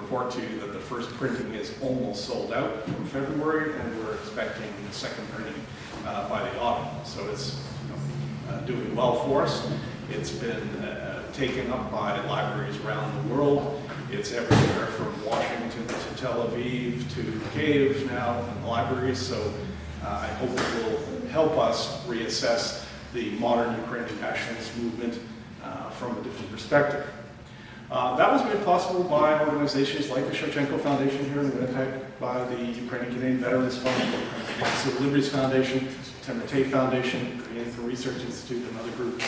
report to you that the first printing is almost sold out from February, and we're expecting the second printing by the autumn. So it's doing well for us. It's been taken up by libraries around the world. It's everywhere from Washington to Tel Aviv to Kyiv now in the libraries. So I hope it will help us reassess the modern Ukrainian nationalist movement from a different perspective. That was made possible by organizations like the Shevchenko Foundation here in Winnipeg, by the Ukrainian Canadian Veterans Fund, the Civil Liberties Foundation, Timotei Foundation, Korean for Research Institute, and other groups.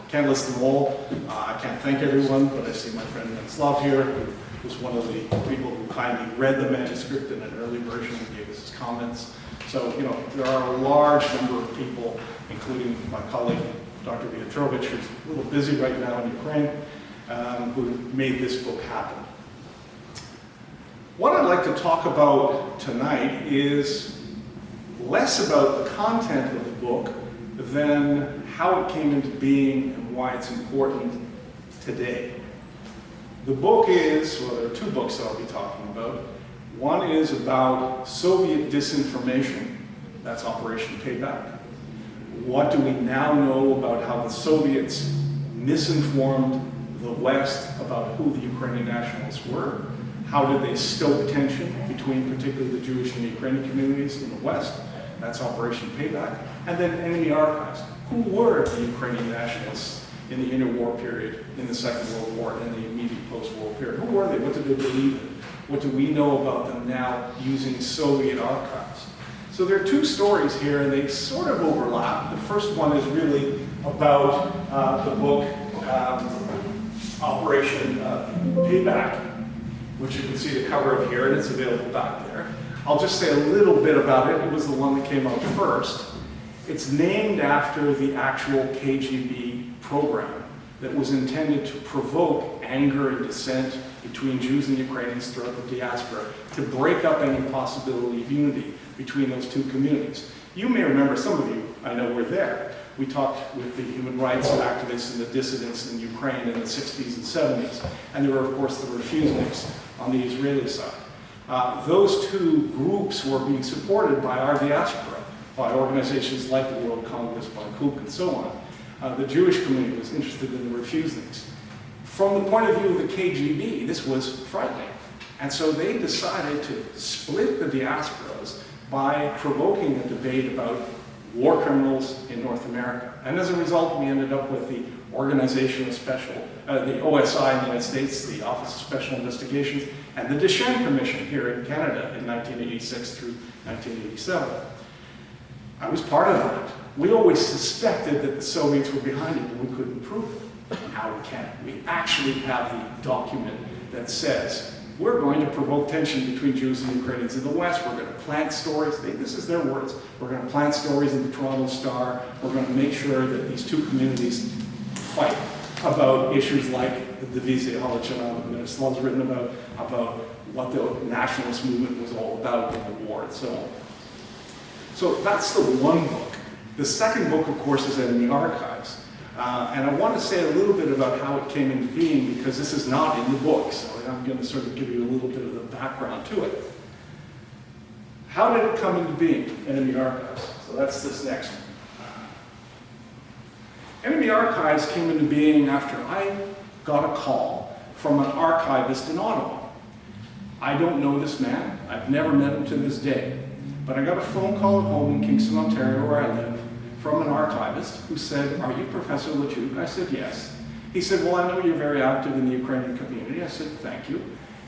Can't list them all. I can't thank everyone, but I see my friend Slav here, who was one of the people who kindly read the manuscript in an early version and gave us his comments. So, there are a large number of people, including my colleague, Dr. Viatrovich, who's a little busy right now in Ukraine, who made this book happen. What I'd like to talk about tonight is less about the content of the book than how it came into being and why it's important today. The book is, well, there are two books that I'll be talking about. One is about Soviet disinformation, that's Operation Payback. What do we now know about how the Soviets misinformed the West about who the Ukrainian nationalists were? How did they stoke tension between particularly the Jewish and Ukrainian communities in the West? That's Operation Payback. And then Enemy Archives. Who were the Ukrainian nationalists in the interwar period, in the Second World War, and the immediate post-war period? Who were they? What did they believe in? What do we know about them now using Soviet archives? So there are two stories here, and they sort of overlap. The first one is really about the book Operation Payback, which you can see the cover of here, and it's available back there. I'll just say a little bit about it. It was the one that came out first. It's named after the actual KGB program that was intended to provoke anger and dissent between Jews and Ukrainians throughout the diaspora, to break up any possibility of unity between those two communities. You may remember, some of you I know were there. We talked with the human rights activists and the dissidents in Ukraine in the 60s and 70s. And there were, of course, the refuseniks on the Israeli side. Those two groups were being supported by our diaspora, by organizations like the World Congress, by KUK, and so on. The Jewish community was interested in the refuseniks. From the point of view of the KGB, this was frightening. And so they decided to split the diasporas by provoking a debate about war criminals in North America. And as a result, we ended up with the Organization of Special, the OSI in the United States, the Office of Special Investigations, and the Deschênes Commission here in Canada in 1986 through 1987. I was part of that. We always suspected that the Soviets were behind it, but we couldn't prove it. Now we can. We actually have the document that says, we're going to provoke tension between Jews and Ukrainians in the West. We're going to plant stories. This is their words. We're going to plant stories in the Toronto Star. We're going to make sure that these two communities fight about issues like the Divizia Holochina that Miroslav written about what the nationalist movement was all about in the war and so on. So that's the one book. The second book, of course, is Enemy Archives. And I want to say a little bit about how it came into being, because this is not in the book, so I'm going to sort of give you a little bit of the background to it. How did it come into being, Enemy Archives? So that's this next one. Enemy Archives came into being after I got a call from an archivist in Ottawa. I don't know this man. I've never met him to this day. But I got a phone call at home in Kingston, Ontario, where I live, from an archivist who said, "Are you Professor Luciuk?" I said, "Yes." He said, "Well, I know you're very active in the Ukrainian community." I said, "Thank you."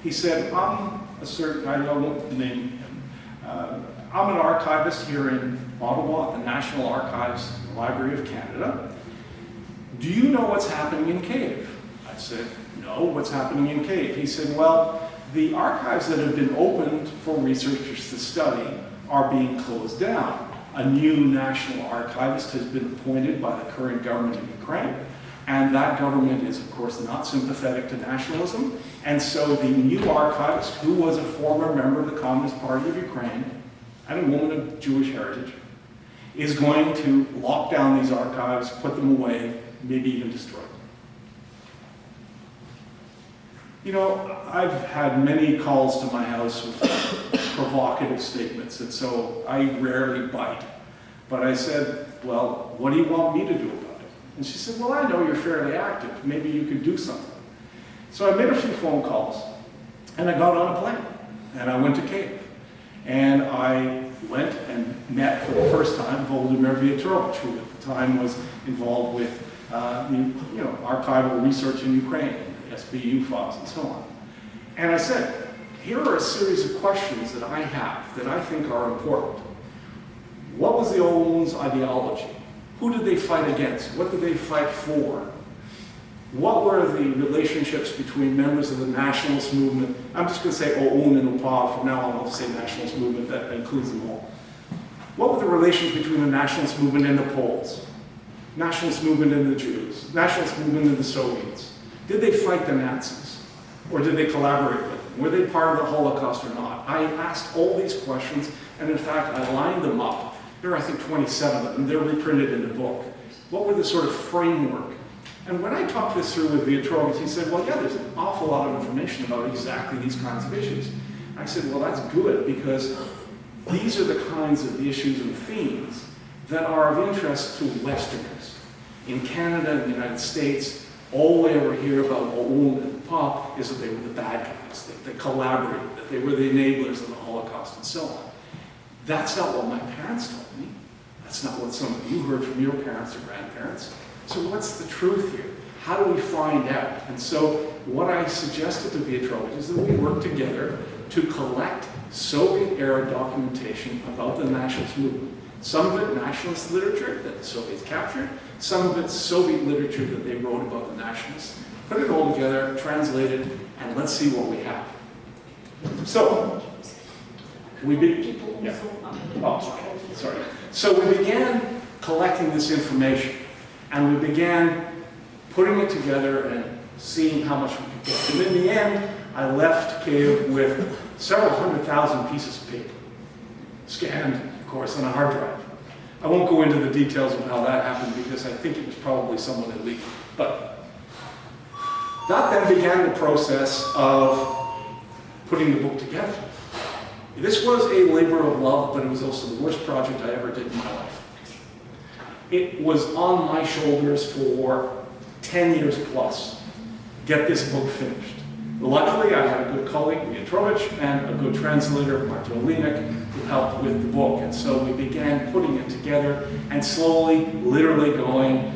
He said, I won't name him. I'm an archivist here in Ottawa at the National Archives Library of Canada. Do you know what's happening in Kyiv? I said, "No, what's happening in Kyiv?" He said, "Well, the archives that have been opened for researchers to study are being closed down. A new national archivist has been appointed by the current government of Ukraine, and that government is, of course, not sympathetic to nationalism. And so the new archivist, who was a former member of the Communist Party of Ukraine and a woman of Jewish heritage, is going to lock down these archives, put them away, maybe even destroy them." You know, I've had many calls to my house with provocative statements, and so I rarely bite. But I said, well, what do you want me to do about it? And she said, well, I know you're fairly active. Maybe you could do something. So I made a few phone calls, and I got on a plane, and I went to Kyiv. And I went and met for the first time Lubomyr, who at the time was involved with archival research in Ukraine, SBU files and so on. And I said, here are a series of questions that I have that I think are important. What was the OUN's ideology? Who did they fight against? What did they fight for? What were the relationships between members of the nationalist movement? I'm just going to say OUN and UPA. From now on, I'll say nationalist movement. That includes them all. What were the relations between the nationalist movement and the Poles? Nationalist movement and the Jews? Nationalist movement and the Soviets? Did they fight the Nazis? Or did they collaborate with them? Were they part of the Holocaust or not? I asked all these questions, and in fact, I lined them up. There are, I think, 27 of them. They're reprinted in the book. What were the sort of framework? And when I talked this through with Viatrovich, he said, well, yeah, there's an awful lot of information about exactly these kinds of issues. I said, well, that's good, because these are the kinds of issues and themes that are of interest to Westerners. In Canada and the United States, all we ever hear about OUN and UPA is that they were the bad guys, that they collaborated, that they were the enablers of the Holocaust, and so on. That's not what my parents told me. That's not what some of you heard from your parents or grandparents. So what's the truth here? How do we find out? And so what I suggested to Viatrovich is that we work together to collect Soviet-era documentation about the nationalist movement. Some of it nationalist literature that the Soviets captured, some of it Soviet literature that they wrote about the nationalists. Put it all together, translate it, and let's see what we have. So, we began collecting this information, and we began putting it together and seeing how much we could get. And in the end, I left Kyiv with several 100,000 pieces of paper, scanned, of course, on a hard drive. I won't go into the details of how that happened because I think it was probably somewhat illegal. But that then began the process of putting the book together. This was a labor of love, but it was also the worst project I ever did in my life. It was on my shoulders for 10 years plus. Get this book finished. Luckily, I had a good colleague, Viatrovich, and a good translator, Martin Olinek, who helped with the book. And so we began putting it together and slowly, literally going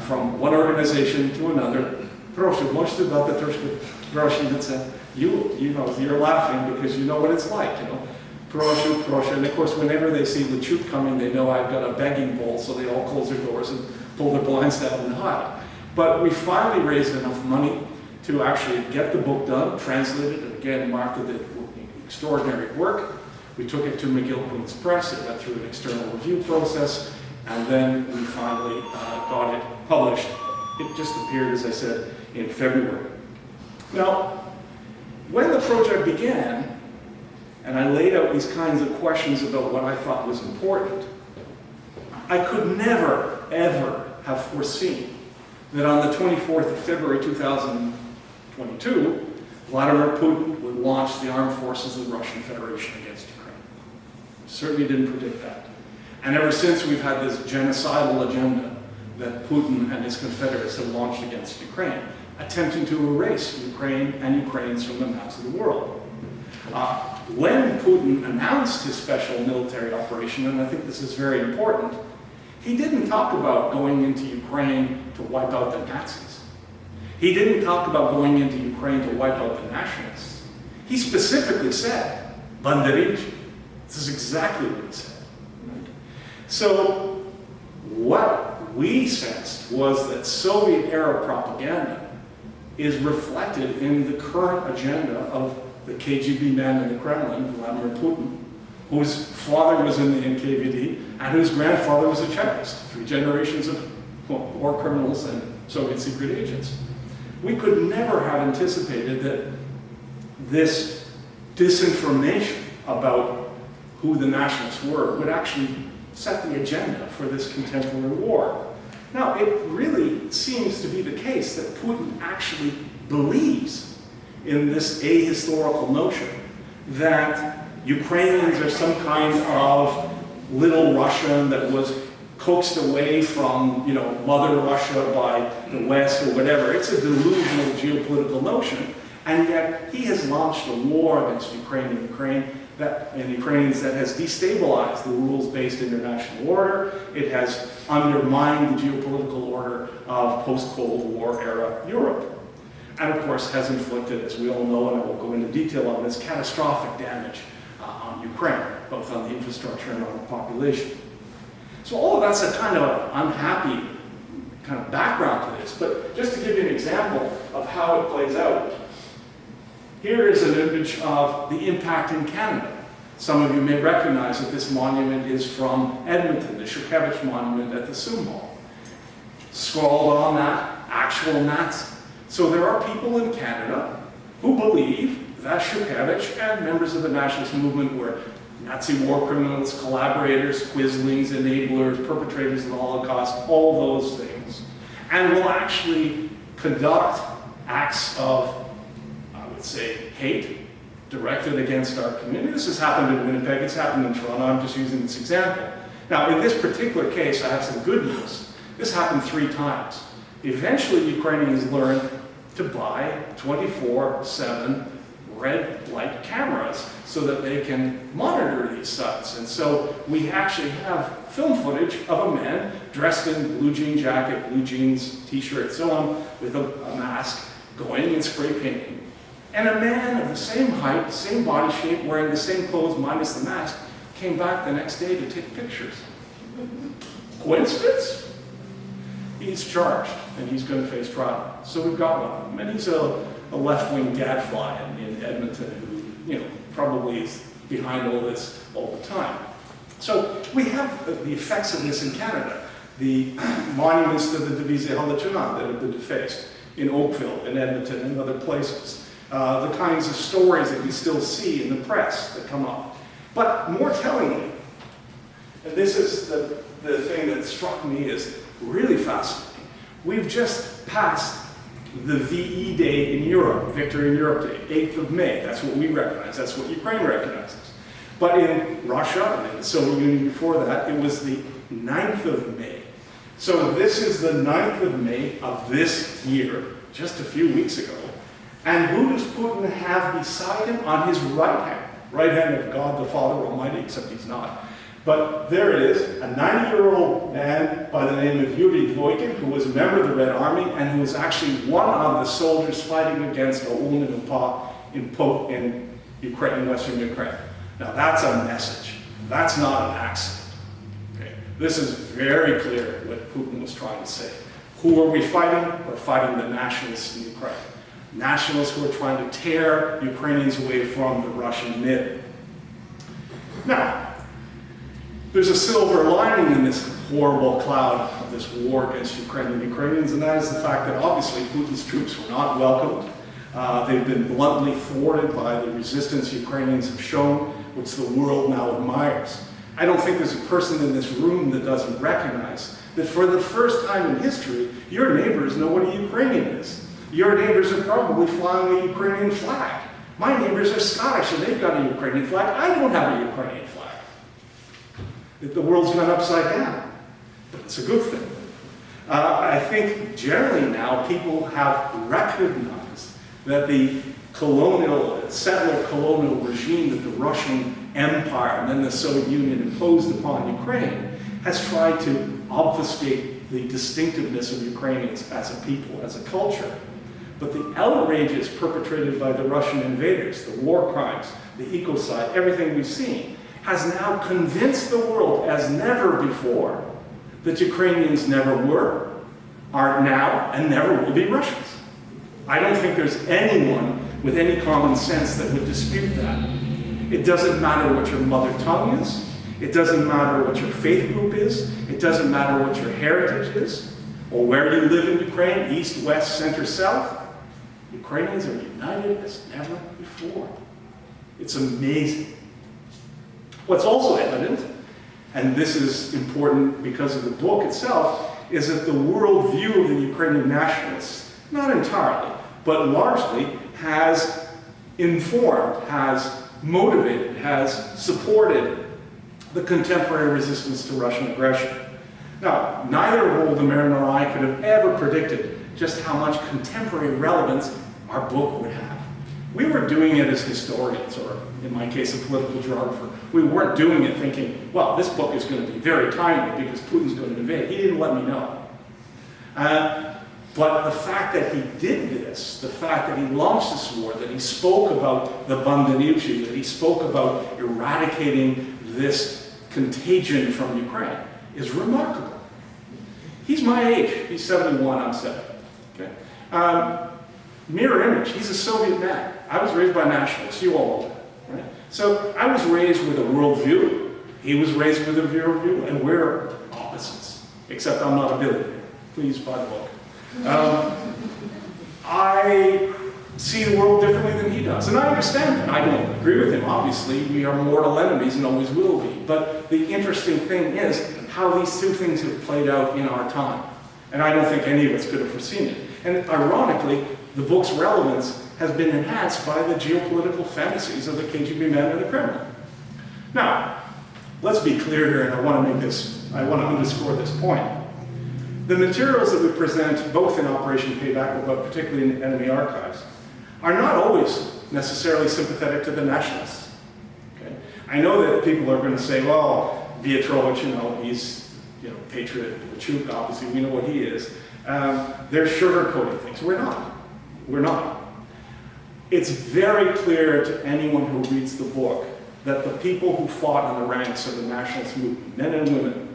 from one organization to another. Proszę, możecie about the troszkę you're laughing because you know what it's like, you know. Proszę, and of course, whenever they see Luciuk coming, they know I've got a begging bowl, so they all close their doors and pull their blinds down and hide. But we finally raised enough money to actually get the book done, translate it, and again, Martha did extraordinary work. We took it to McGill Queen's Press, it went through an external review process, and then we finally got it published. It just appeared, as I said, in February. Now, when the project began, and I laid out these kinds of questions about what I thought was important, I could never, ever have foreseen that on the 24th of February 2022, Vladimir Putin would launch the armed forces of the Russian Federation against Ukraine. Certainly didn't predict that. And ever since, we've had this genocidal agenda that Putin and his confederates have launched against Ukraine, attempting to erase Ukraine and Ukrainians from the maps of the world. When Putin announced his special military operation, and I think this is very important, he didn't talk about going into Ukraine to wipe out the Nazis. He didn't talk about going into Ukraine to wipe out the nationalists. He specifically said, Banderici. This is exactly what he said. Right? So what we sensed was that Soviet-era propaganda is reflected in the current agenda of the KGB man in the Kremlin, Vladimir Putin, whose father was in the NKVD and whose grandfather was a Chekist, 3 generations of war criminals and Soviet secret agents. We could never have anticipated that this disinformation about who the nationalists were would actually set the agenda for this contemporary war. Now, it really seems to be the case that Putin actually believes in this ahistorical notion that Ukrainians are some kind of little Russia that was coaxed away from, Mother Russia by the West or whatever. It's a delusional geopolitical notion, and yet he has launched a war against Ukraine and Ukrainians that has destabilized the rules-based international order. It has undermined the geopolitical order of post-Cold War era Europe. And of course has inflicted, as we all know, and I won't go into detail on this, catastrophic damage on Ukraine, both on the infrastructure and on the population. So all of that's a kind of unhappy kind of background to this, but just to give you an example of how it plays out, here is an image of the impact in Canada. Some of you may recognize that this monument is from Edmonton, the Luciuk monument at the Soom Hall. Scrawled on that, actual Nazi. So there are people in Canada who believe that Luciuk and members of the nationalist movement were Nazi war criminals, collaborators, quislings, enablers, perpetrators of the Holocaust, all those things, and will actually conduct acts of, I would say, hate directed against our community. This has happened in Winnipeg, it's happened in Toronto, I'm just using this example. Now, in this particular case, I have some good news. This happened 3 times. Eventually, Ukrainians learned to buy 24/7 red light cameras so that they can monitor these sites. And so we actually have film footage of a man dressed in blue jean jacket, blue jeans, t-shirt, so on, with a mask, going and spray painting. And a man of the same height, same body shape, wearing the same clothes minus the mask, came back the next day to take pictures. Coincidence? He's charged, and he's going to face trial. So we've got one of them. And he's a left-wing gadfly in Edmonton who, probably is behind all this all the time. So we have the effects of this in Canada. The monuments to the Divizia Halachina that have been defaced in Oakville, in Edmonton, and other places. The kinds of stories that we still see in the press that come up. But more tellingly, and this is the thing that struck me as really fascinating, we've just passed the VE Day in Europe, Victory in Europe Day, 8th of May. That's what we recognize, that's what Ukraine recognizes. But in Russia, and in the Soviet Union before that, it was the 9th of May. So this is the 9th of May of this year, just a few weeks ago. And who does Putin have beside him on his right hand of God the Father Almighty, except he's not. But there it is, a 90-year-old man by the name of Yuri Dvoikin, who was a member of the Red Army and who was actually one of the soldiers fighting against Oulin and Upa in Ukraine, in Western Ukraine. Now that's a message. That's not an accident. Okay? This is very clear what Putin was trying to say. Who are we fighting? We're fighting the nationalists in Ukraine. Nationalists who are trying to tear Ukrainians away from the Russian nib. Now, there's a silver lining in this horrible cloud of this war against Ukraine and Ukrainians, and that is the fact that obviously Putin's troops were not welcomed. They've been bluntly thwarted by the resistance Ukrainians have shown, which the world now admires. I don't think there's a person in this room that doesn't recognize that for the first time in history, your neighbors know what a Ukrainian is. Your neighbors are probably flying a Ukrainian flag. My neighbors are Scottish and they've got a Ukrainian flag. I don't have a Ukrainian flag. The world's gone upside down, but it's a good thing. I think generally now people have recognized that the settler colonial regime that the Russian Empire and then the Soviet Union imposed upon Ukraine has tried to obfuscate the distinctiveness of Ukrainians as a people, as a culture. But the outrages perpetrated by the Russian invaders, the war crimes, the ecocide, everything we've seen, has now convinced the world as never before that Ukrainians never were, are now, and never will be Russians. I don't think there's anyone with any common sense that would dispute that. It doesn't matter what your mother tongue is. It doesn't matter what your faith group is. It doesn't matter what your heritage is, or where you live in Ukraine, east, west, center, south. Ukrainians are united as never before. It's amazing. What's also evident, and this is important because of the book itself, is that the world view of the Ukrainian nationalists, not entirely, but largely, has informed, has motivated, has supported the contemporary resistance to Russian aggression. Now, neither Lubomyr nor I could have ever predicted just how much contemporary relevance our book would have. We were doing it as historians, or in my case, a political geographer. We weren't doing it thinking, well, this book is going to be very timely because Putin's going to invade. He didn't let me know. But the fact that he did this, the fact that he launched this war, that he spoke about the Bandenucci, that he spoke about eradicating this contagion from Ukraine, is remarkable. He's my age. He's 71, I'm 70. Okay? Mirror image, he's a Soviet man. I was raised by nationalists, you all know that, right? So I was raised with a worldview. He was raised with a worldview, and we're opposites. Except I'm not a billionaire. Please buy the book. I see the world differently than he does, and I understand that. I don't agree with him, obviously. We are mortal enemies and always will be. But the interesting thing is how these two things have played out in our time. And I don't think any of us could have foreseen it. And ironically, the book's relevance has been enhanced by the geopolitical fantasies of the KGB man and the Kremlin. Now, let's be clear here, and I want to underscore this point. The materials that we present, both in Operation Payback, but particularly in enemy archives, are not always necessarily sympathetic to the nationalists. Okay? I know that people are going to say, well, Viatrovich, he's, patriot, Luciuk, obviously, we know what he is. They're sugarcoating things. We're not. We're not. It's very clear to anyone who reads the book that the people who fought in the ranks of the nationalist movement, men and women,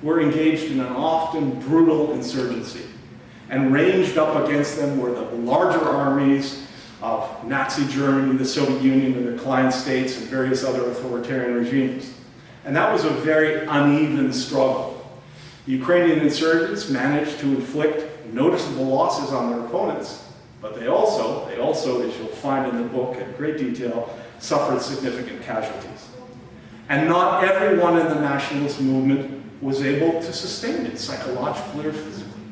were engaged in an often brutal insurgency. And ranged up against them were the larger armies of Nazi Germany, the Soviet Union, and their client states, and various other authoritarian regimes. And that was a very uneven struggle. The Ukrainian insurgents managed to inflict noticeable losses on their opponents, but they also, as you'll find in the book in great detail, suffered significant casualties. And not everyone in the nationalist movement was able to sustain it psychologically or physically.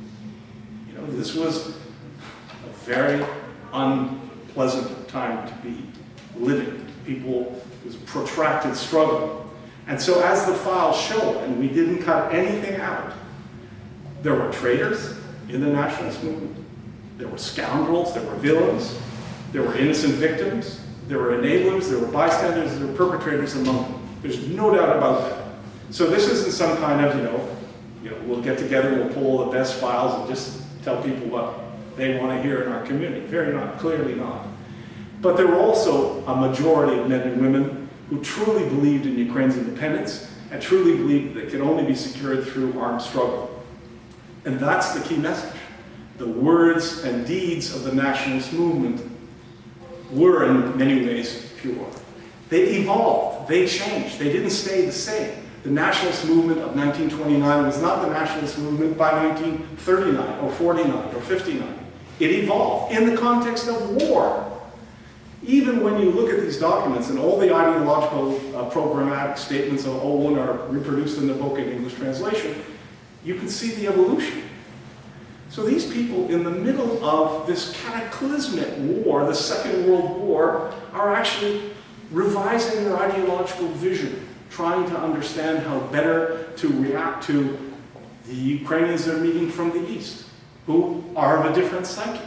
This was a very unpleasant time to be living. It was a protracted struggle. And so as the files show, and we didn't cut anything out, there were traitors in the nationalist movement. There were scoundrels, there were villains, there were innocent victims, there were enablers, there were bystanders, there were perpetrators among them. There's no doubt about that. So this isn't some kind of, we'll get together and we'll pull all the best files and just tell people what they want to hear in our community. Very not, clearly not. But there were also a majority of men and women who truly believed in Ukraine's independence and truly believed that it could only be secured through armed struggle. And that's the key message. The words and deeds of the nationalist movement were in many ways pure. They evolved, they changed, they didn't stay the same. The nationalist movement of 1929 was not the nationalist movement by 1939 or 49 or 59. It evolved in the context of war. Even when you look at these documents and all the ideological programmatic statements of Owen are reproduced in the book in English translation, you can see the evolution. So these people in the middle of this cataclysmic war, the Second World War, are actually revising their ideological vision, trying to understand how better to react to the Ukrainians they're meeting from the East, who are of a different psyche.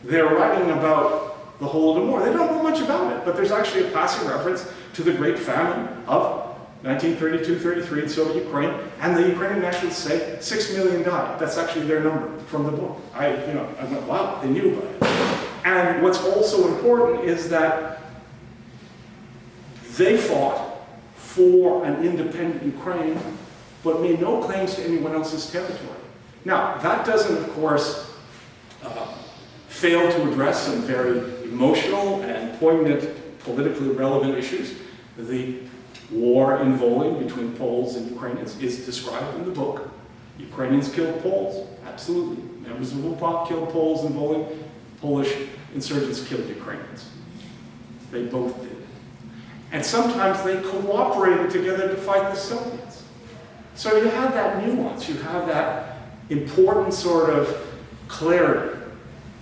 They're writing about the Holodomor. They don't know much about it, but there's actually a passing reference to the Great Famine of 1932-33 in Soviet Ukraine, and the Ukrainian nationalists say 6 million died. That's actually their number from the book. I went, wow, they knew about it. And what's also important is that they fought for an independent Ukraine, but made no claims to anyone else's territory. Now, that doesn't, of course, fail to address some very emotional and poignant, politically relevant issues. The war in Volyn between Poles and Ukrainians is described in the book. Ukrainians killed Poles, absolutely. Members of Lubomyr killed Poles in Volyn. Polish insurgents killed Ukrainians. They both did. And sometimes they cooperated together to fight the Soviets. So you have that nuance, you have that important sort of clarity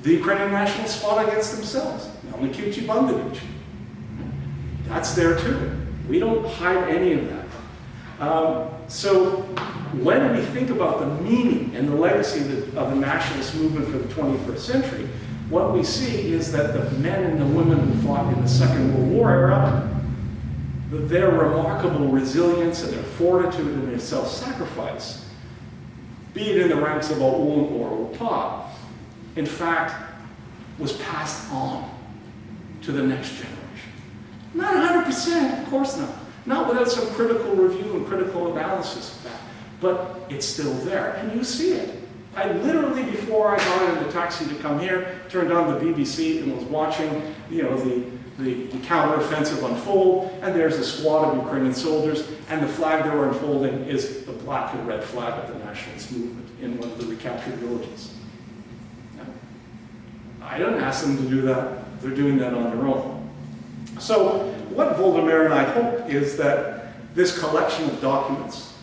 The Ukrainian nationalists fought against themselves. Luciuk, Luciuk. That's there too. We don't hide any of that. So when we think about the meaning and the legacy of the nationalist movement for the 21st century, what we see is that the men and the women who fought in the Second World War era, their remarkable resilience and their fortitude and their self-sacrifice, be it in the ranks of OUN or UPA, in fact, was passed on to the next generation. Not 100%, of course not. Not without some critical review and critical analysis of that. But it's still there, and you see it. I literally, before I got in the taxi to come here, turned on the BBC and was watching, the counteroffensive unfold, and there's a squad of Ukrainian soldiers, and the flag they were unfolding is the black and red flag of the nationalist movement in one of the recaptured villages. Now, I don't ask them to do that. They're doing that on their own. So what Lubomyr and I hope is that this collection of documents,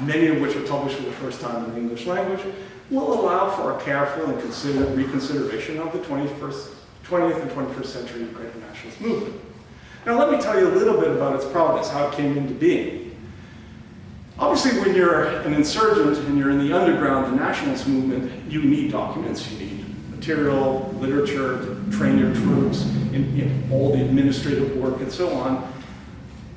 many of which are published for the first time in the English language, will allow for a careful and reconsideration of the 20th and 21st century Ukrainian nationalist movement. Now let me tell you a little bit about its progress, how it came into being. Obviously, when you're an insurgent and you're in the underground, the nationalist movement, you need documents, you need material, literature to train your troops in all the administrative work and so on.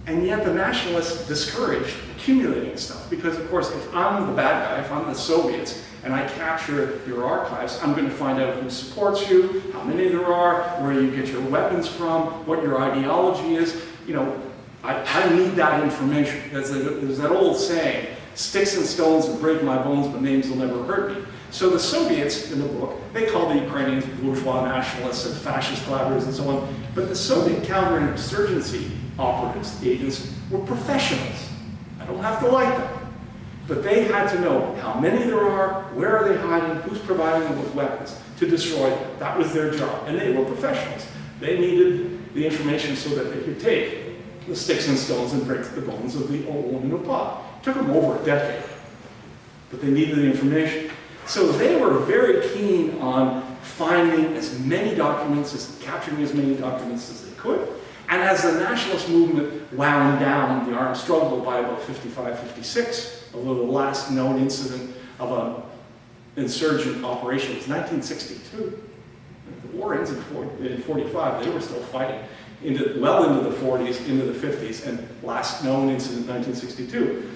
And yet the nationalists discouraged accumulating stuff because, of course, if I'm the bad guy, if I'm the Soviets, and I capture your archives, I'm going to find out who supports you, how many there are, where you get your weapons from, what your ideology is. I need that information. There's that old saying, sticks and stones will break my bones, but names will never hurt me. So the Soviets, in the book, they call the Ukrainians bourgeois nationalists and fascist collaborators and so on, but the Soviet counterinsurgency operatives, agents, were professionals. I don't have to like them. But they had to know how many there are, where are they hiding, who's providing them with weapons to destroy them. That was their job, and they were professionals. They needed the information so that they could take the sticks and stones and break the bones of the OUN and UPA. It took them over a decade, but they needed the information. So they were very keen on finding as many documents, capturing as many documents as they could. And as the nationalist movement wound down the armed struggle by about 55, 56, although the last known incident of an insurgent operation was 1962. The war ends in 45, they were still fighting well into the 40s, into the 50s, and last known incident 1962.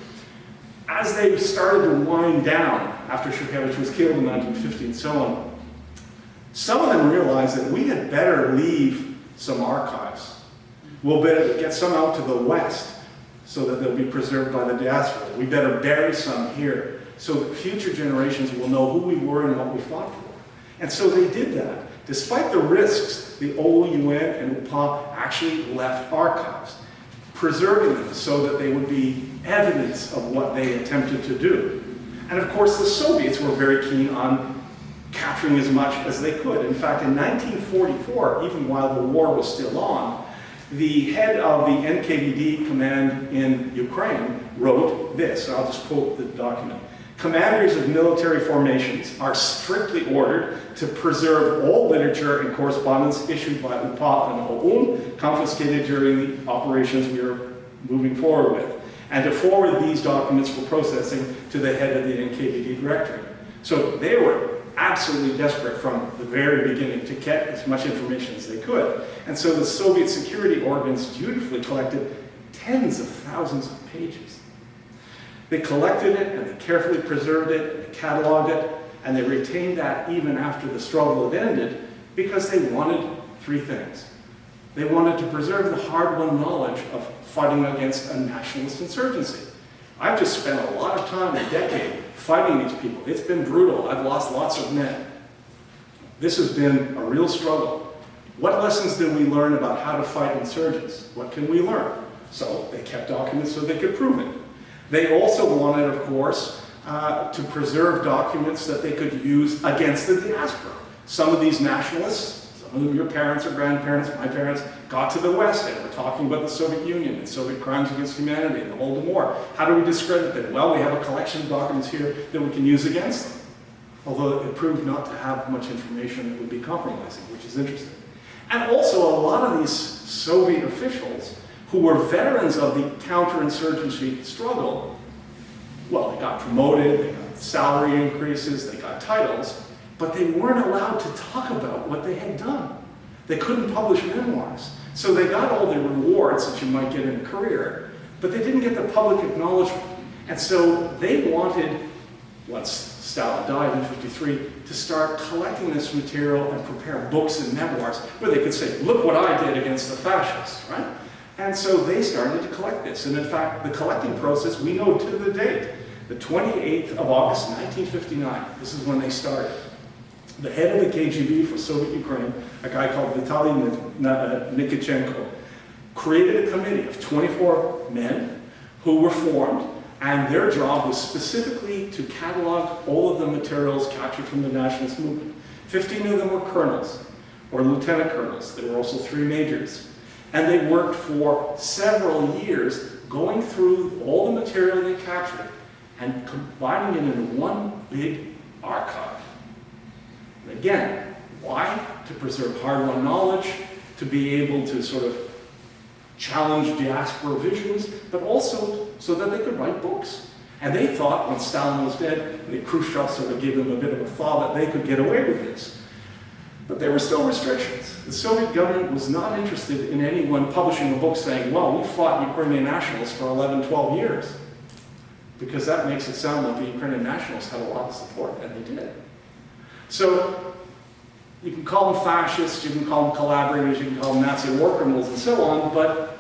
As they started to wind down after Shukevich was killed in 1950 and so on, some of them realized that we had better leave some archives. We'll better get some out to the west so that they'll be preserved by the diaspora. We better bury some here so that future generations will know who we were and what we fought for. And so they did that. Despite the risks, the OUN and UPA actually left archives, preserving them so that they would be evidence of what they attempted to do. And of course, the Soviets were very keen on capturing as much as they could. In fact, in 1944, even while the war was still on, the head of the NKVD command in Ukraine wrote this, and I'll just quote the document. Commanders of military formations are strictly ordered to preserve all literature and correspondence issued by UPA and OUN, confiscated during the operations we are moving forward with, and to forward these documents for processing to the head of the NKVD directorate. So they were absolutely desperate from the very beginning to get as much information as they could. And so the Soviet security organs dutifully collected tens of thousands of pages. They collected it, and they carefully preserved it, and they cataloged it, and they retained that even after the struggle had ended, because they wanted three things. They wanted to preserve the hard-won knowledge of fighting against a nationalist insurgency. I've just spent a lot of time, a decade, fighting these people. It's been brutal. I've lost lots of men. This has been a real struggle. What lessons did we learn about how to fight insurgents? What can we learn? So they kept documents so they could prove it. They also wanted, of course, to preserve documents that they could use against the diaspora. Some of these nationalists, some of them your parents or grandparents, my parents, got to the West and were talking about the Soviet Union and Soviet crimes against humanity and the Holodomor. How do we discredit them? Well, we have a collection of documents here that we can use against them. although it proved not to have much information that would be compromising, which is interesting. And also a lot of these Soviet officials who were veterans of the counterinsurgency struggle, well, they got promoted, they got salary increases, they got titles, but they weren't allowed to talk about what they had done. They couldn't publish memoirs. So they got all the rewards that you might get in a career, but they didn't get the public acknowledgement. And so they wanted, once Stalin died in '53, to start collecting this material and prepare books and memoirs where they could say, look what I did against the fascists, right? And so they started to collect this. And in fact, the collecting process, we know to the date, the 28th of August, 1959, this is when they started. The head of the KGB for Soviet Ukraine, a guy called Vitaly Nikitchenko, created a committee of 24 men who were formed, and their job was specifically to catalog all of the materials captured from the nationalist movement. 15 of them were colonels, or lieutenant colonels. There were also 3 majors. And they worked for several years going through all the material they captured and combining it into one big archive. And again, why? To preserve hard-won knowledge, to be able to sort of challenge diaspora visions, but also so that they could write books. And they thought, when Stalin was dead, and Khrushchev sort of gave them a bit of a thaw, that they could get away with this. But there were still restrictions. The Soviet government was not interested in anyone publishing a book saying, well, we fought Ukrainian nationalists for 11, 12 years. Because that makes it sound like the Ukrainian nationalists had a lot of support, and they did. So you can call them fascists, you can call them collaborators, you can call them Nazi war criminals and so on, but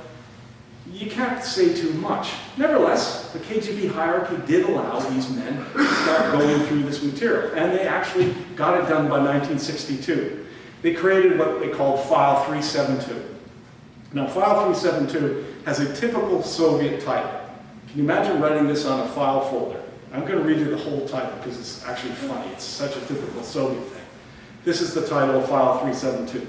you can't say too much. Nevertheless, the KGB hierarchy did allow these men to start going through this material, and they actually got it done by 1962. They created what they called File 372. Now, File 372 has a typical Soviet title. Can you imagine writing this on a file folder? I'm going to read you the whole title because it's actually funny. It's such a typical Soviet thing. This is the title of File 372.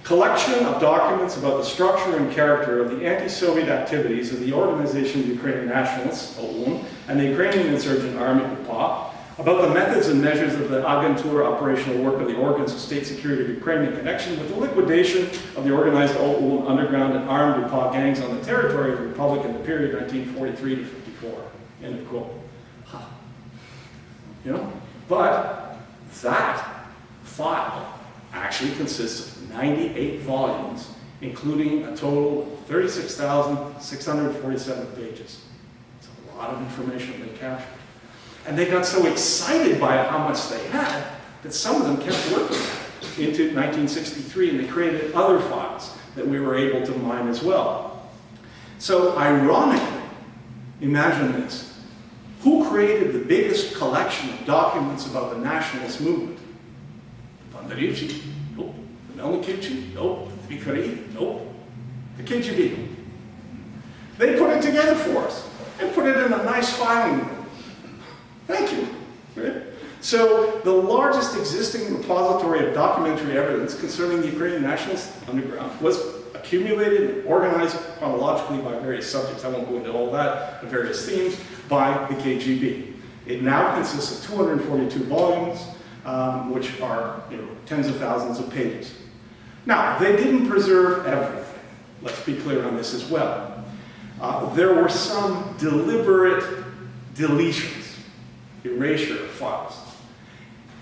Collection of documents about the structure and character of the anti-Soviet activities of the Organization of Ukrainian Nationalists, OUN, and the Ukrainian Insurgent Army, UPA, about the methods and measures of the Agentur operational work of the organs of state security of Ukraine in connection with the liquidation of the organized OUN underground and armed UPA gangs on the territory of the Republic in the period 1943 to 54. End of quote. Huh. You know? But that file actually consists of 98 volumes, including a total of 36,647 pages. It's a lot of information they captured. And they got so excited by how much they had that some of them kept working into 1963, and they created other files that we were able to mine as well. So ironically, imagine this. Who created the biggest collection of documents about the nationalist movement? Banderivci? Nope. The Melnikivci? Nope. The Vikari? Nope. The KGB. They put it together for us and put it in a nice filing room. Thank you. Right? So the largest existing repository of documentary evidence concerning the Ukrainian nationalist underground was accumulated and organized chronologically by various subjects. I won't go into all that, the various themes, by the KGB. It now consists of 242 volumes, which are tens of thousands of pages. Now, they didn't preserve everything. Let's be clear on this as well. There were some deliberate deletions, erasure of files.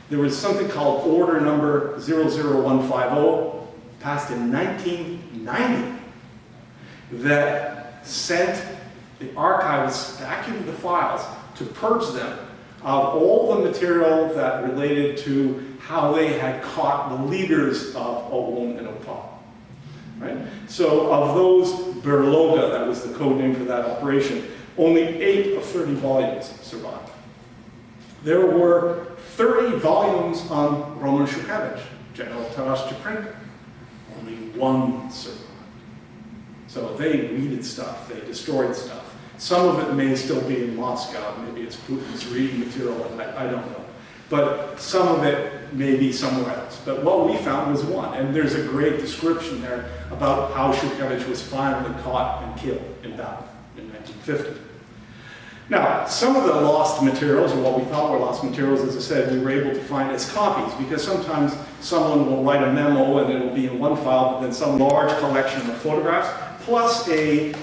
There was something called Order Number 00150, passed in 1990, that sent the archivists back into the files to purge them of all the material that related to how they had caught the leaders of OUN and OPA. Right? So of those, Berloga, that was the code name for that operation, only 8 of 30 volumes survived. There were 30 volumes on Roman Shukevich, General Taras Chaprenko. Only 1 survived. So they readed stuff, they destroyed stuff. Some of it may still be in Moscow, maybe it's Putin's reading material, I don't know. But some of it may be somewhere else. But what we found was 1, and there's a great description there about how Shukevich was finally caught and killed in battle in 1950. Now, some of the lost materials, or what we thought were lost materials, as I said, we were able to find as copies, because sometimes someone will write a memo and it'll be in one file, but then some large collection of photographs, plus a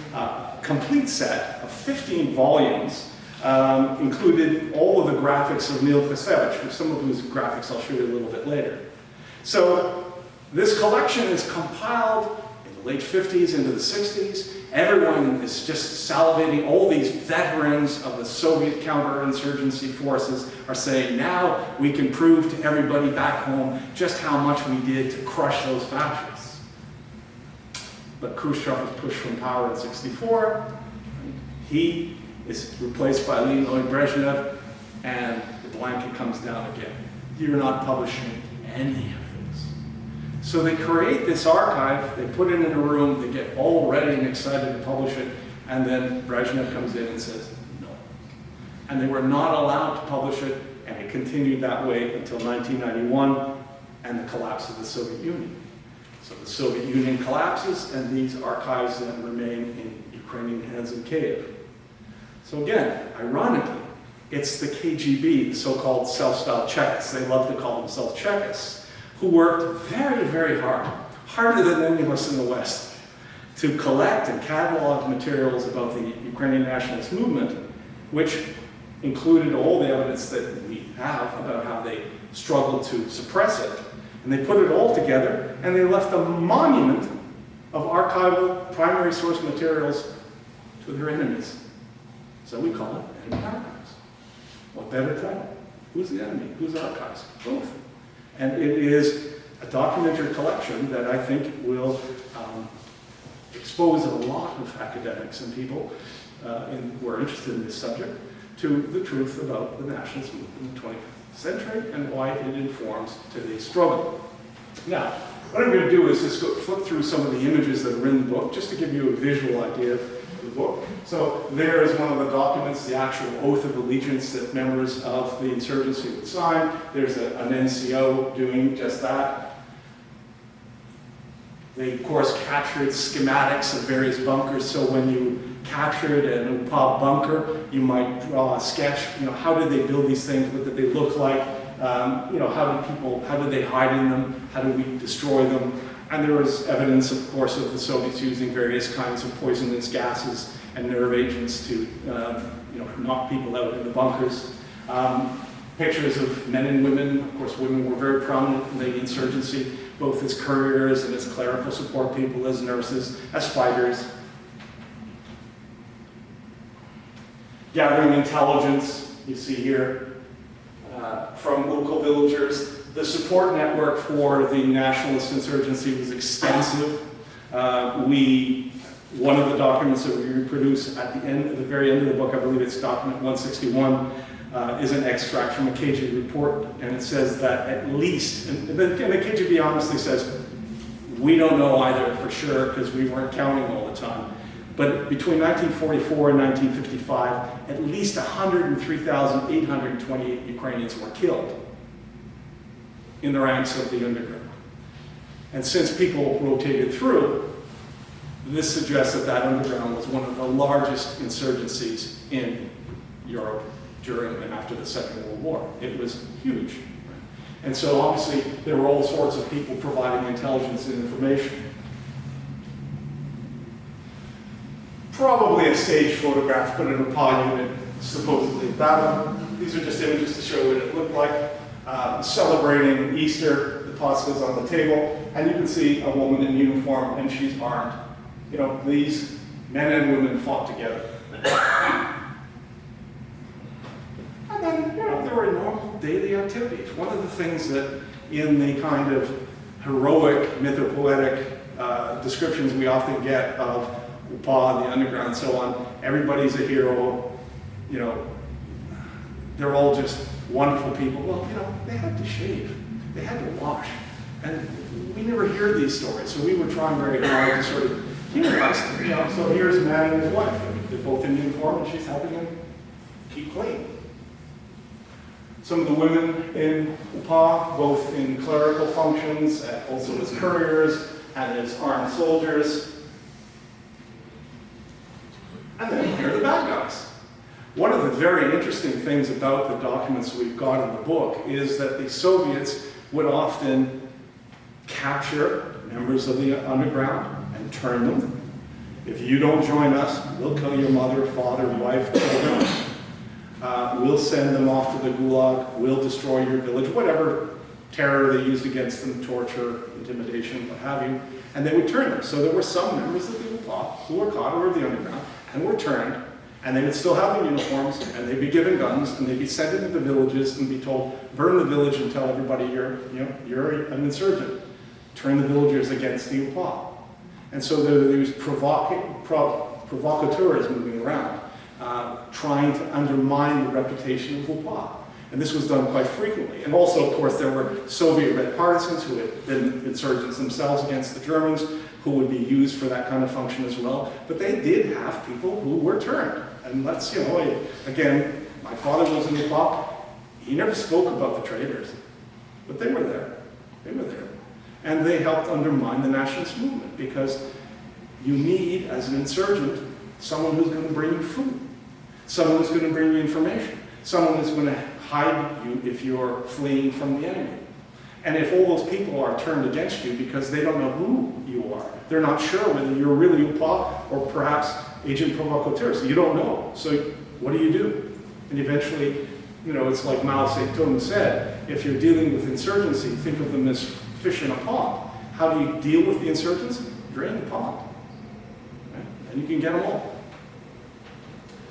complete set of 15 volumes, included all of the graphics of Neil Krasevich, some of whose graphics I'll show you a little bit later. So this collection is compiled in the late 50s into the 60s. Everyone is just salivating. All these veterans of the Soviet counterinsurgency forces are saying, now we can prove to everybody back home just how much we did to crush those fascists. But Khrushchev was pushed from power in '64. He is replaced by Leonid Brezhnev, and the blanket comes down again. You're not publishing any of this. So they create this archive, they put it in a room, they get all ready and excited to publish it, and then Brezhnev comes in and says, no. And they were not allowed to publish it, and it continued that way until 1991 and the collapse of the Soviet Union. So the Soviet Union collapses, and these archives then remain in Ukrainian hands in Kiev. So again, ironically, it's the KGB, the so-called self-styled Chekists, they love to call themselves Chekists, who worked very, very hard, harder than any of us in the West, to collect and catalog materials about the Ukrainian nationalist movement, which included all the evidence that we have about how they struggled to suppress it. And they put it all together, and they left a monument of archival primary source materials to their enemies. So we call it enemy archives. What better title? Who's the enemy? Who's archives? Both. And it is a documentary collection that I think will expose a lot of academics and people who are interested in this subject to the truth about the nationalist movement in the 20th century and why it informs today's struggle. Now, what I'm going to do is just go flip through some of the images that are in the book, just to give you a visual idea of the book. So there is one of the documents, the actual oath of allegiance that members of the insurgency would sign. There's an NCO doing just that. They, of course, captured schematics of various bunkers, so when you captured an UPA bunker, you might draw a sketch, how did they build these things, what did they look like, how did they hide in them, how did we destroy them? And there was evidence, of course, of the Soviets using various kinds of poisonous gases and nerve agents to knock people out in the bunkers. Pictures of men and women. Of course, women were very prominent in the insurgency, both as couriers and as clerical support people, as nurses, as fighters. Gathering intelligence, you see here, from local villagers. The support network for the nationalist insurgency was extensive. One of the documents that we reproduce at the very end of the book, I believe it's document 161, is an extract from a KGB report, and it says that at least, and the KGB honestly says, we don't know either for sure because we weren't counting all the time, but between 1944 and 1955, at least 103,828 Ukrainians were killed in the ranks of the underground. And since people rotated through, this suggests that that underground was one of the largest insurgencies in Europe during and after the Second World War. It was huge. And so obviously there were all sorts of people providing intelligence and information. Probably a stage photograph, but in a PA unit, supposedly battle. These are just images to show what it looked like. Celebrating Easter, the paska's on the table, and you can see a woman in uniform, and she's armed. These men and women fought together. And then, there were normal daily activities. One of the things that in the kind of heroic, mythopoetic descriptions we often get of UPA, the underground, and so on, everybody's a hero, they're all just wonderful people. Well, they had to shave, they had to wash, and we never hear these stories, so we were trying very hard to sort of humanize them. So here's a man and his wife, they're both in uniform, and she's helping him keep clean. Some of the women in UPA, both in clerical functions, and also as couriers, and as armed soldiers. And then here are the bad guys. One of the very interesting things about the documents we've got in the book is that the Soviets would often capture members of the underground and turn them. If you don't join us, we'll kill your mother, father, wife, children. We'll send them off to the Gulag. We'll destroy your village, whatever terror they used against them, torture, intimidation, what have you. And they would turn them. So there were some members of the UPA who were caught over the underground and were turned, and they would still have their uniforms, and they'd be given guns, and they'd be sent into the villages and be told, burn the village and tell everybody you're an insurgent. Turn the villagers against the UPA. And so there were these provocateurs moving around, trying to undermine the reputation of UPA. And this was done quite frequently. And also, of course, there were Soviet Red Partisans who had been insurgents themselves against the Germans, who would be used for that kind of function as well. But they did have people who were turned. And let's, again, my father was in UPA. He never spoke about the traitors, but they were there. They were there. And they helped undermine the nationalist movement, because you need, as an insurgent, someone who's going to bring you food, someone who's going to bring you information, someone who's going to hide you if you're fleeing from the enemy. And if all those people are turned against you because they don't know who you are, they're not sure whether you're really UPA or perhaps agent provocateurs, you don't know. So what do? And eventually, it's like Mao Zedong said, if you're dealing with insurgency, think of them as fish in a pond. How do you deal with the insurgents? Drain the pond. Right? And you can get them all.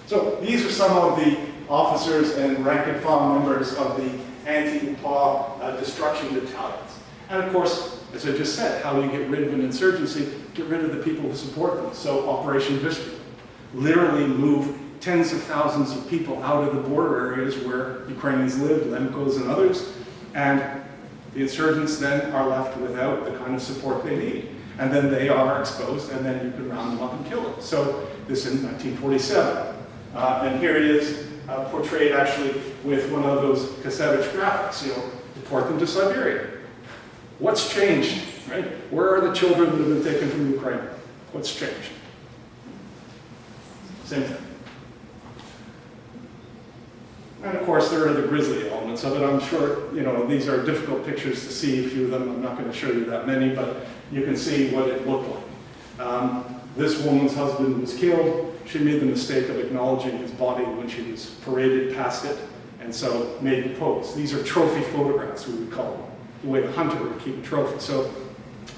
So these are some of the officers and rank and file members of the anti-UPA destruction battalions. And of course, as I just said, how do you get rid of an insurgency? Get rid of the people who support them. So Operation Vistula literally moved tens of thousands of people out of the border areas where Ukrainians lived, Lemkos and others, and the insurgents then are left without the kind of support they need. And then they are exposed, and then you can round them up and kill them. So this in 1947. And here it is portrayed actually with one of those Kasevich graphics, deport them to Siberia. What's changed, right? Where are the children that have been taken from Ukraine? What's changed? Same thing. And of course, there are the grisly elements of it. I'm sure, these are difficult pictures to see, a few of them. I'm not going to show you that many, but you can see what it looked like. This woman's husband was killed. She made the mistake of acknowledging his body when she was paraded past it, and so made the pose. These are trophy photographs, we would call them, the way the hunter would keep a trophy. So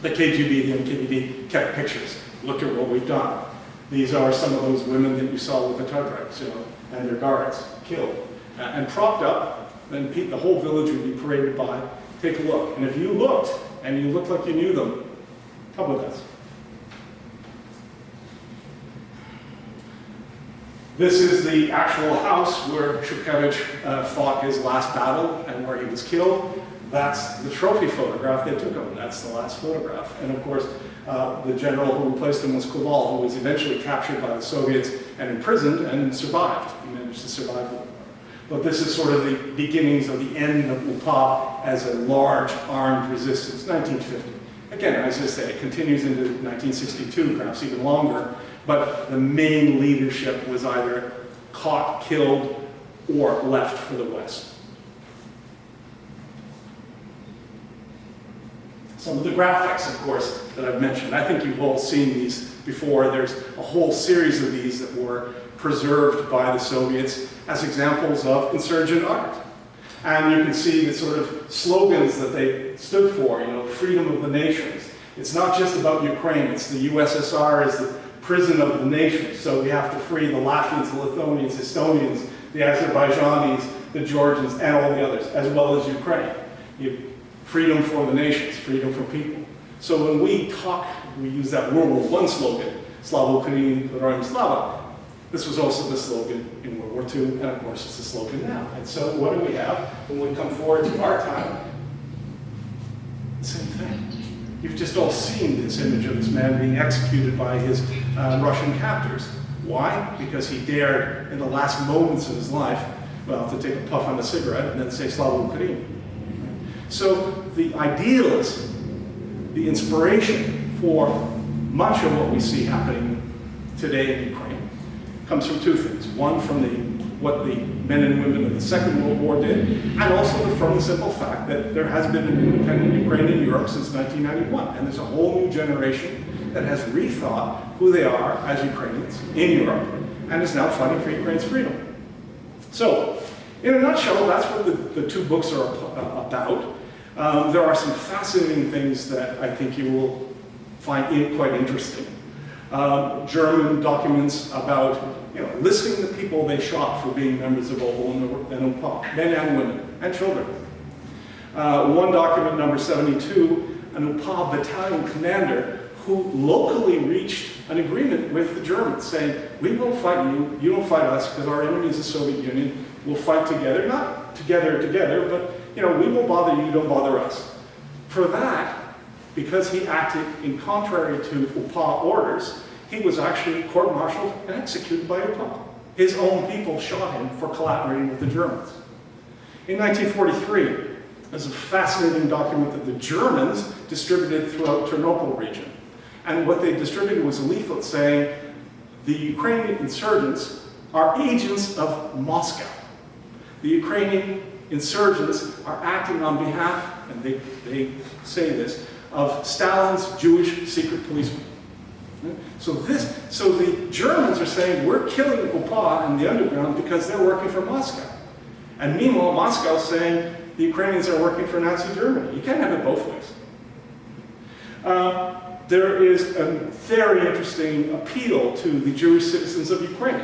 the KGB, the NKVD kept pictures. Look at what we've done. These are some of those women that you saw with the typewriters, and their guards killed. And propped up, then the whole village would be paraded by. Take a look. And if you looked, and you looked like you knew them, come with us. This is the actual house where Shukevich fought his last battle and where he was killed. That's the trophy photograph they took of him. That's the last photograph. And of course, the general who replaced him was Koval, who was eventually captured by the Soviets and imprisoned and survived. He managed to survive the war. But this is sort of the beginnings of the end of UPA as a large armed resistance, 1950. Again, as I say, it continues into 1962, perhaps even longer. But the main leadership was either caught, killed, or left for the West. Some of the graphics, of course, that I've mentioned. I think you've all seen these before. There's a whole series of these that were preserved by the Soviets as examples of insurgent art. And you can see the sort of slogans that they stood for, freedom of the nations. It's not just about Ukraine, it's the USSR is the prison of the nations. So we have to free the Latvians, the Lithuanians, Estonians, the Azerbaijanis, the Georgians, and all the others, as well as Ukraine. Freedom for the nations, freedom for people. So when we talk, we use that World War I slogan, Slava Ukraini, Heroyam Slava. This was also the slogan in World War II, and of course it's the slogan now. And so what do we have when we come forward to our time? Same thing. You've just all seen this image of this man being executed by his Russian captors. Why? Because he dared, in the last moments of his life, to take a puff on a cigarette and then say Slava Ukraini. So the ideals, the inspiration for much of what we see happening today in Ukraine comes from two things. One, from the what the men and women of the Second World War did, and also from the simple fact that there has been an independent Ukraine in Europe since 1991, and there's a whole new generation that has rethought who they are as Ukrainians in Europe, and is now fighting for Ukraine's freedom. So, in a nutshell, that's what the two books are about. There are some fascinating things that I think you will find quite interesting. German documents about, listing the people they shot for being members of OUN and UPA, men and women, and children. One document, number 72, an UPA battalion commander who locally reached an agreement with the Germans, saying, we won't fight you, you don't fight us, because our enemy is the Soviet Union, we'll fight together, not together, but, we won't bother you, don't bother us. For that, because he acted in contrary to UPA orders, he was actually court-martialed and executed by UPA. His own people shot him for collaborating with the Germans. In 1943, there's a fascinating document that the Germans distributed throughout Ternopil region. And what they distributed was a leaflet saying, the Ukrainian insurgents are agents of Moscow. The Ukrainian insurgents are acting on behalf, and they say this, of Stalin's Jewish secret policemen. So the Germans are saying, we're killing UPA in the underground because they're working for Moscow. And meanwhile, Moscow is saying the Ukrainians are working for Nazi Germany. You can't have it both ways. There is a very interesting appeal to the Jewish citizens of Ukraine,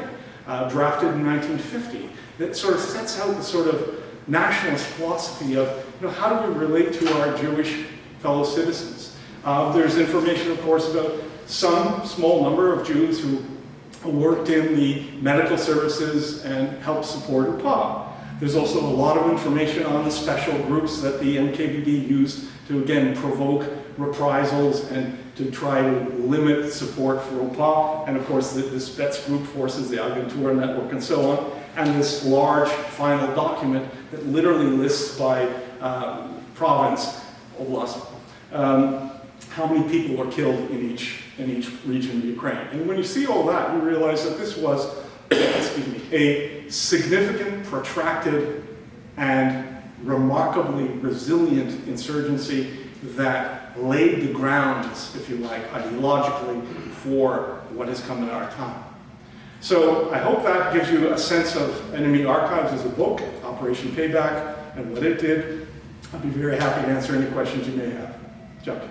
drafted in 1950, that sort of sets out the sort of nationalist philosophy of, how do we relate to our Jewish fellow citizens? There's information, of course, about some small number of Jews who worked in the medical services and helped support UPA. There's also a lot of information on the special groups that the NKVD used to, again, provoke reprisals and to try to limit support for UPA, and of course the Spets group forces, the Agentur network, and so on, and this large final document that literally lists by province, oblast, how many people were killed in each region of Ukraine. And when you see all that, you realize that this was a significant, protracted, and remarkably resilient insurgency that laid the grounds, if you like, ideologically, for what has come in our time. So I hope that gives you a sense of Enemy Archives as a book, Operation Payback, and what it did. I'd be very happy to answer any questions you may have. Chuck.